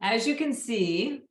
As you can see,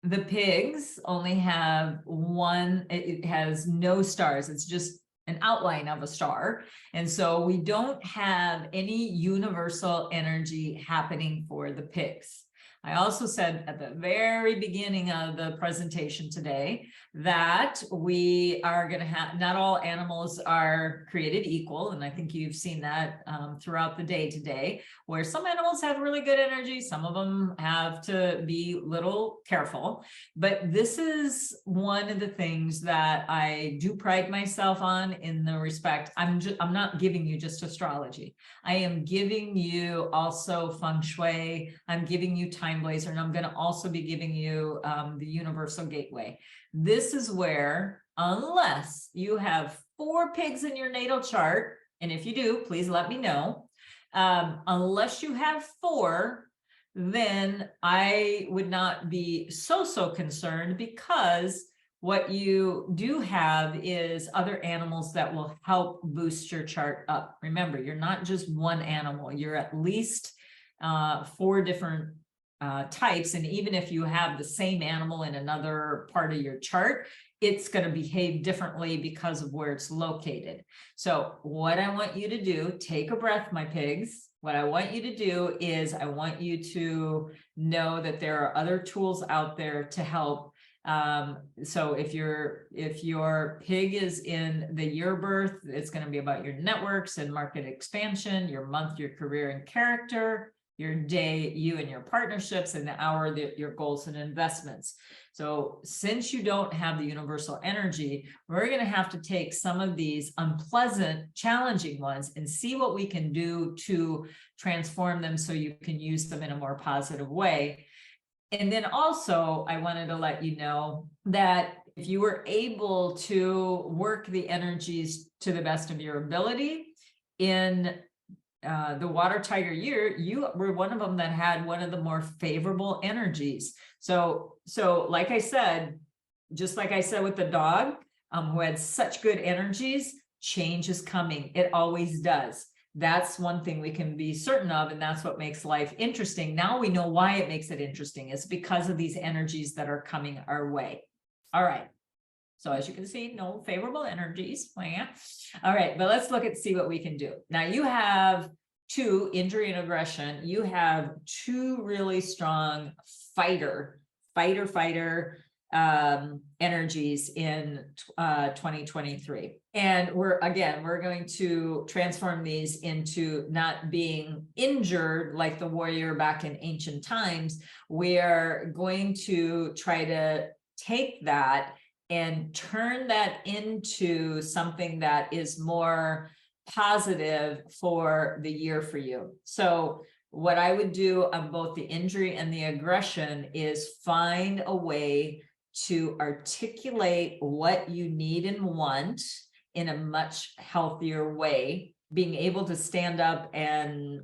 the pigs only have one, it has no stars. It's just an outline of a star. And so we don't have any universal energy happening for the pigs. I also said at the very beginning of the presentation today that we are going to have, not all animals are created equal. And I think you've seen that throughout the day today, where some animals have really good energy. Some of them have to be a little careful. But this is one of the things that I do pride myself on, in the respect, I'm not giving you just astrology. I am giving you also feng shui. I'm giving you time blazer, and I'm going to also be giving you the universal gateway. This is where, unless you have 4 pigs in your natal chart, and if you do, please let me know. Unless you have 4, then I would not be so concerned, because what you do have is other animals that will help boost your chart up. Remember, you're not just one animal, you're at least 4 different types. And even if you have the same animal in another part of your chart, it's going to behave differently because of where it's located. So what I want you to do, take a breath, my pigs. What I want you to do is I want you to know that there are other tools out there to help. So if your pig is in the year birth, it's going to be about your networks and market expansion, your month, your career and character, your day, you and your partnerships, and the hour, your goals and investments. So since you don't have the universal energy, we're going to have to take some of these unpleasant, challenging ones and see what we can do to transform them so you can use them in a more positive way. And then also, I wanted to let you know that if you were able to work the energies to the best of your ability in the water tiger year, you were one of them that had one of the more favorable energies. So like I said, just like I said with the dog, who had such good energies, change is coming. It always does. That's one thing we can be certain of, and that's what makes life interesting. Now we know why it makes it interesting. It's because of these energies that are coming our way. All right. So as you can see, no favorable energies. All right, but let's see what we can do. Now you have 2, injury and aggression. You have 2 really strong fighter energies in 2023. And we're going to transform these into not being injured like the warrior back in ancient times. We're going to try to take that and turn that into something that is more positive for the year for you. So what I would do on both the injury and the aggression is find a way to articulate what you need and want in a much healthier way, being able to stand up and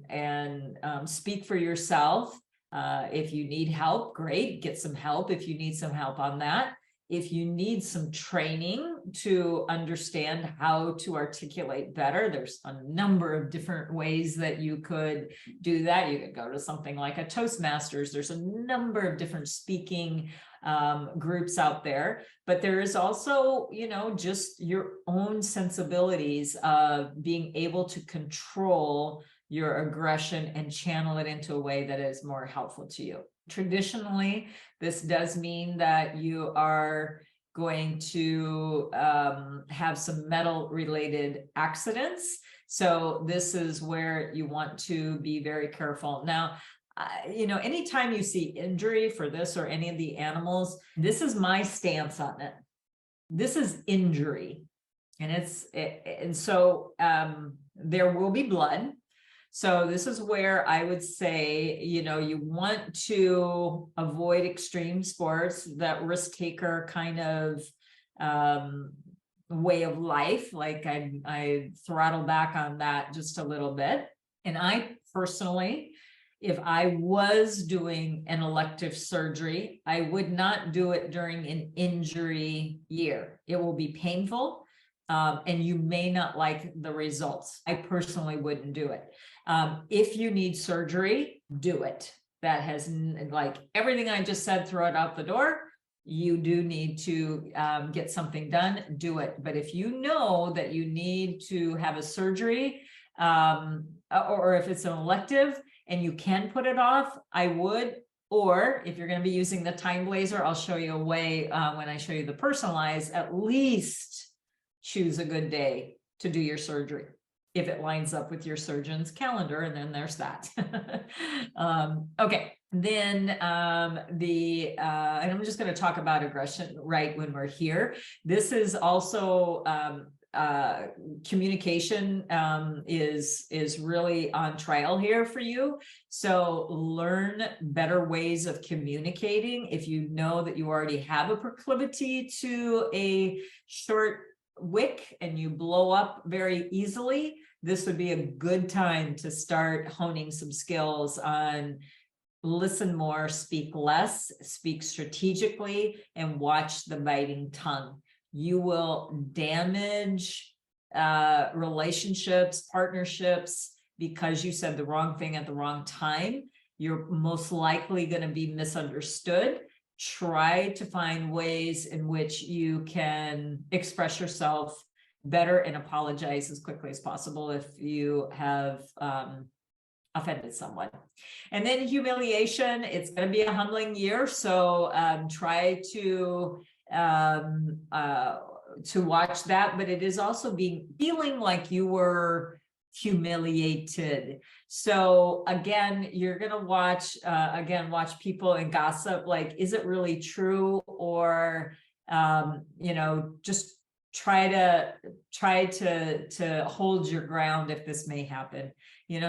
speak for yourself. If you need help, great, get some help if you need some help on that. If you need some training to understand how to articulate better, there's a number of different ways that you could do that. You could go to something like a Toastmasters. There's a number of different speaking groups out there, but there is also, just your own sensibilities of being able to control your aggression and channel it into a way that is more helpful to you. Traditionally, this does mean that you are going to have some metal related accidents. So this is where you want to be very careful. Now, anytime you see injury for this or any of the animals, this is my stance on it. This is injury. And so there will be blood. So this is where I would say, you want to avoid extreme sports, that risk taker kind of way of life. Like I throttle back on that just a little bit. And I personally, if I was doing an elective surgery, I would not do it during an injury year. It will be painful. And you may not like the results. I personally wouldn't do it. If you need surgery, do it. that has like everything I just said, throw it out the door. You do need to get something done, do it. But if you know that you need to have a surgery, or if it's an elective and you can put it off, I would. Or if you're going to be using the time blazer, I'll show you a way when I show you the personalized, at least choose a good day to do your surgery if it lines up with your surgeon's calendar, and then there's that. Okay, then and I'm just going to talk about aggression right when we're here. This is also communication is really on trial here for you. So learn better ways of communicating. If you know that you already have a proclivity to a short wick and you blow up very easily, this would be a good time to start honing some skills on listen more, speak less, speak strategically, and watch the biting tongue. You will damage relationships, partnerships, because you said the wrong thing at the wrong time. You're most likely going to be misunderstood. Try to find ways in which you can express yourself better and apologize as quickly as possible if you have offended someone. And then humiliation, it's going to be a humbling year. So try to watch that, but it is also feeling like you were humiliated. So again, you're going to watch people and gossip. Like, is it really true? Or, just try to hold your ground if this may happen.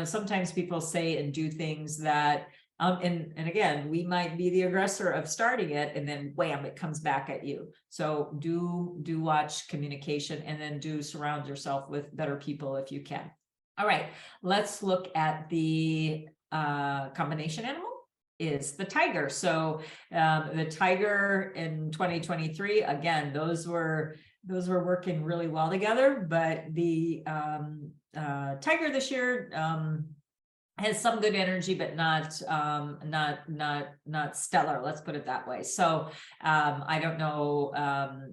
Sometimes people say and do things that, and again, we might be the aggressor of starting it, and then wham, it comes back at you. So do watch communication, and then do surround yourself with better people if you can. All right, let's look at the combination animal is the tiger. So the tiger in 2023, again, those were working really well together, but the tiger this year has some good energy, but not stellar. Let's put it that way. So I don't know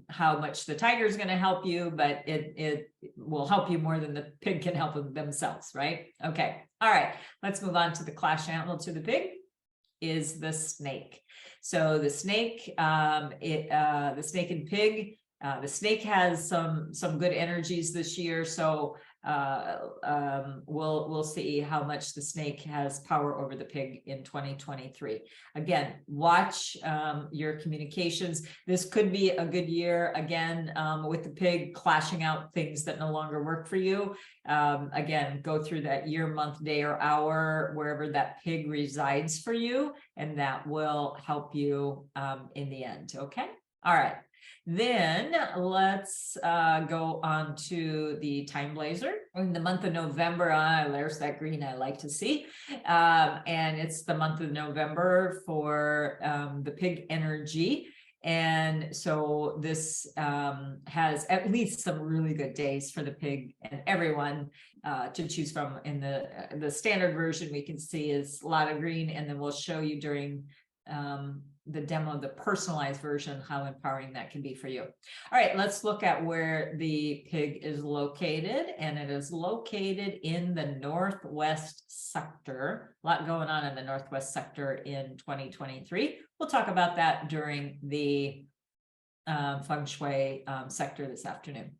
how much the tiger is going to help you, but it will help you more than the pig can help themselves, right? Okay. All right. Let's move on to the clash animal to the pig is the snake. So the snake, the snake and pig. The snake has some good energies this year, so we'll see how much the snake has power over the pig in 2023. Again, watch your communications. This could be a good year again with the pig clashing out things that no longer work for you. Again, go through that year, month, day, or hour wherever that pig resides for you, and that will help you in the end. Okay. All right. Then let's go on to the time blazer. In the month of November, there's that green I like to see. And it's the month of November for the pig energy. And so this has at least some really good days for the pig and everyone to choose from. In the standard version, we can see is a lot of green, and then we'll show you during the demo, the personalized version, how empowering that can be for you. All right, let's look at where the pig is located, and it is located in the Northwest sector. A lot going on in the Northwest sector in 2023. We'll talk about that during the feng shui sector this afternoon.